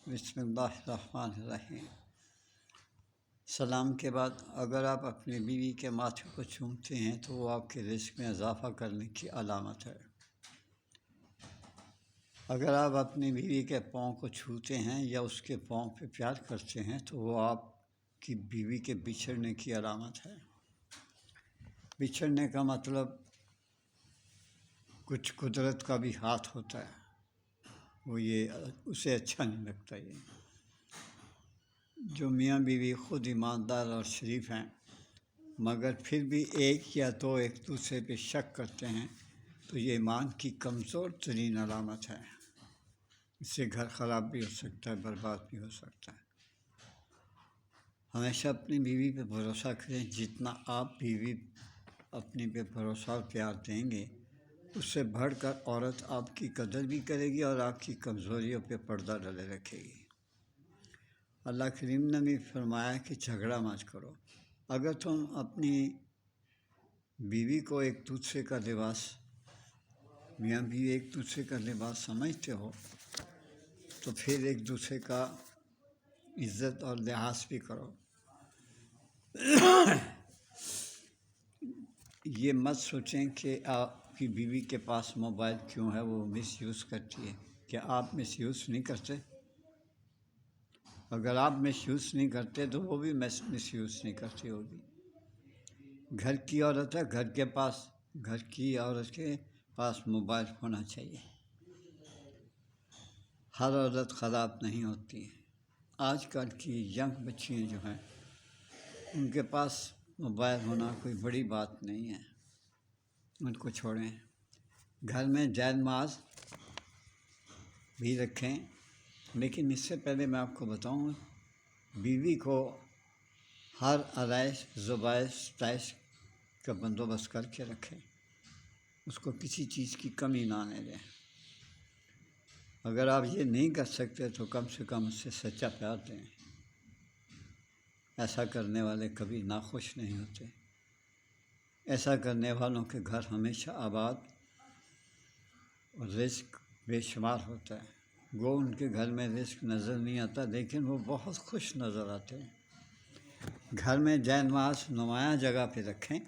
بسم اللہ الرحمن الرحیم۔ سلام کے بعد اگر آپ اپنی بیوی کے ماتھے کو چومتے ہیں تو وہ آپ کے رزق میں اضافہ کرنے کی علامت ہے۔ اگر آپ اپنی بیوی کے پاؤں کو چھوتے ہیں یا اس کے پاؤں پہ پیار کرتے ہیں تو وہ آپ کی بیوی کے بچھڑنے کی علامت ہے۔ بچھڑنے کا مطلب کچھ قدرت کا بھی ہاتھ ہوتا ہے، وہ اسے اچھا نہیں لگتا۔ یہ جو میاں بیوی خود ایماندار اور شریف ہیں مگر پھر بھی ایک یا دو ایک دوسرے پہ شک کرتے ہیں تو یہ ایمان کی کمزور ترین علامت ہے۔ اس سے گھر خراب بھی ہو سکتا ہے، برباد بھی ہو سکتا ہے۔ ہمیشہ اپنی بیوی پہ بھروسہ کریں۔ جتنا آپ بیوی اپنی پہ بھروسہ اور پیار دیں گے اس سے بڑھ کر عورت آپ کی قدر بھی کرے گی اور آپ کی کمزوریوں پہ پردہ ڈالے رکھے گی۔ اللہ کریم نے بھی فرمایا کہ جھگڑا مت کرو۔ اگر تم اپنی بیوی کو ایک دوسرے کا لباس، میاں بیوی ایک دوسرے کا لباس سمجھتے ہو تو پھر ایک دوسرے کا عزت اور لحاظ بھی کرو۔ یہ مت سوچیں کہ آپ کی بیوی کے پاس موبائل کیوں ہے، وہ مس یوز کرتی ہے۔ کیا آپ مس یوز نہیں کرتے؟ اگر آپ مس یوز نہیں کرتے تو وہ بھی مس یوز نہیں کرتی ہوگی۔ گھر کی عورت ہے، گھر کی عورت کے پاس موبائل ہونا چاہیے۔ ہر عورت خراب نہیں ہوتی ہے۔ آج کل کی ینگ بچیاں جو ہیں ان کے پاس موبائل ہونا کوئی بڑی بات نہیں ہے، ان کو چھوڑیں۔ گھر میں جائے نماز بھی رکھیں، لیکن اس سے پہلے میں آپ کو بتاؤں، بیوی کو ہر آرائش زوبائش ستائش کا بندوبست کر کے رکھیں، اس کو کسی چیز کی کمی نہ آنے دیں۔ اگر آپ یہ نہیں کر سکتے تو کم سے کم اس سے سچا پیار دیں۔ ایسا کرنے والے کبھی ناخوش نہیں ہوتے۔ ایسا کرنے والوں کے گھر ہمیشہ آباد اور رزق بے شمار ہوتا ہے۔ گو ان کے گھر میں رزق نظر نہیں آتا لیکن وہ بہت خوش نظر آتے ہیں۔ گھر میں جائے نماز نمایاں جگہ پہ رکھیں،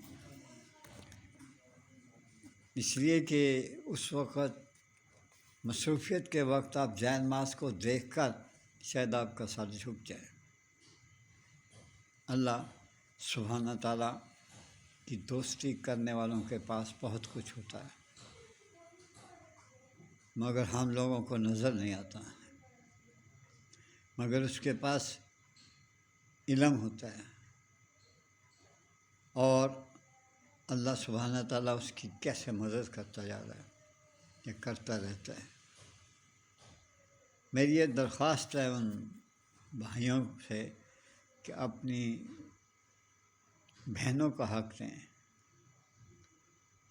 اس لیے کہ اس وقت مصروفیت کے وقت آپ جائے نماز کو دیکھ کر شاید آپ کا سر جھک جائے۔ اللہ سبحانہ تعالیٰ کی دوستی کرنے والوں کے پاس بہت کچھ ہوتا ہے مگر ہم لوگوں کو نظر نہیں آتا ہے۔ مگر اس کے پاس علم ہوتا ہے اور اللہ سبحانہ تعالیٰ اس کی کیسے مدد کرتا جا رہا ہے، یہ کرتا رہتا ہے۔ میری یہ درخواست ہے ان بھائیوں سے کہ اپنی بہنوں کا حق دیں۔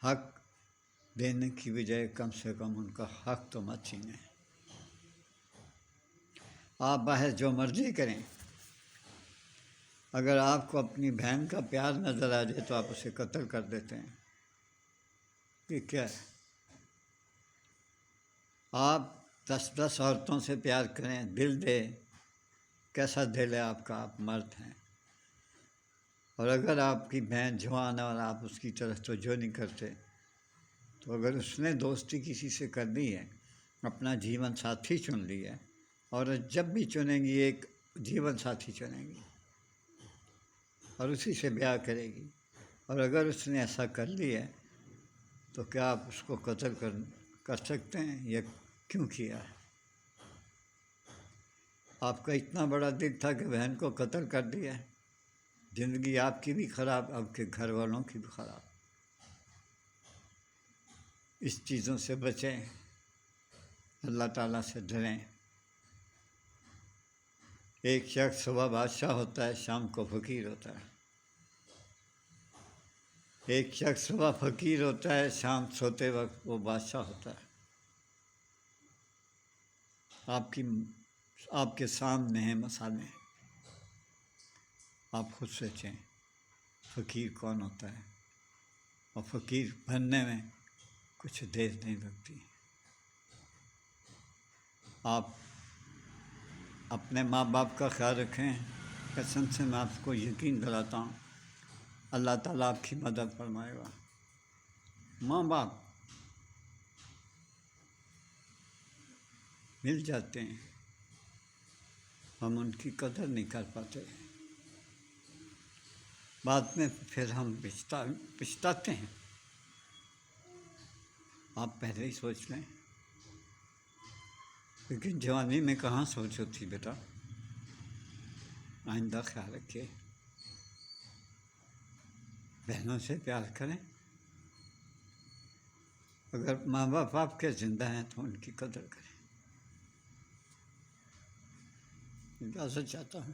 حق دینے کی بجائے کم سے کم ان کا حق تو مت چھینیں۔ آپ باہر جو مرضی کریں، اگر آپ کو اپنی بہن کا پیار نظر آ جائے تو آپ اسے قتل کر دیتے ہیں۔ یہ کیا ہے؟ آپ 10 عورتوں سے پیار کریں، دل دے، کیسا دل ہے آپ کا، آپ مرد ہیں، اور اگر آپ کی بہن جوان ہے اور آپ اس کی طرف توجہ نہیں کرتے تو اگر اس نے دوستی کسی سے کر لی ہے، اپنا جیون ساتھی چن لیا ہے، اور جب بھی چنیں گی ایک جیون ساتھی چنیں گی اور اسی سے بیاہ کرے گی، اور اگر اس نے ایسا کر لیا ہے تو کیا آپ اس کو قتل کر سکتے ہیں؟ یا کیوں کیا ہے؟ آپ کا اتنا بڑا دل تھا کہ بہن کو قتل کر دیا ہے۔ زندگی آپ کی بھی خراب، آپ کے گھر والوں کی بھی خراب۔ اس چیزوں سے بچیں، اللہ تعالیٰ سے ڈریں۔ ایک شخص صبح بادشاہ ہوتا ہے، شام کو فقیر ہوتا ہے۔ ایک شخص صبح فقیر ہوتا ہے، شام سوتے وقت وہ بادشاہ ہوتا ہے۔ آپ کے سامنے ہیں مسئلے، آپ خود سوچیں فقیر کون ہوتا ہے، اور فقیر بننے میں کچھ دیر نہیں لگتی۔ آپ اپنے ماں باپ کا خیال رکھیں. قسم سے میں آپ کو یقین دلاتا ہوں اللہ تعالیٰ آپ کی مدد فرمائے گا. ماں باپ مل جاتے ہیں، ہم ان کی قدر نہیں کر پاتے، بعد میں پھر ہم پچھتاتے ہیں. آپ پہلے ہی سوچ لیں. لیکن جوانی میں کہاں سوچ ہوتی بیٹا. آئندہ خیال رکھیے، بہنوں سے پیار کریں. اگر ماں باپ آپ کے زندہ ہیں تو ان کی قدر کریں. اجازت چاہتا ہوں.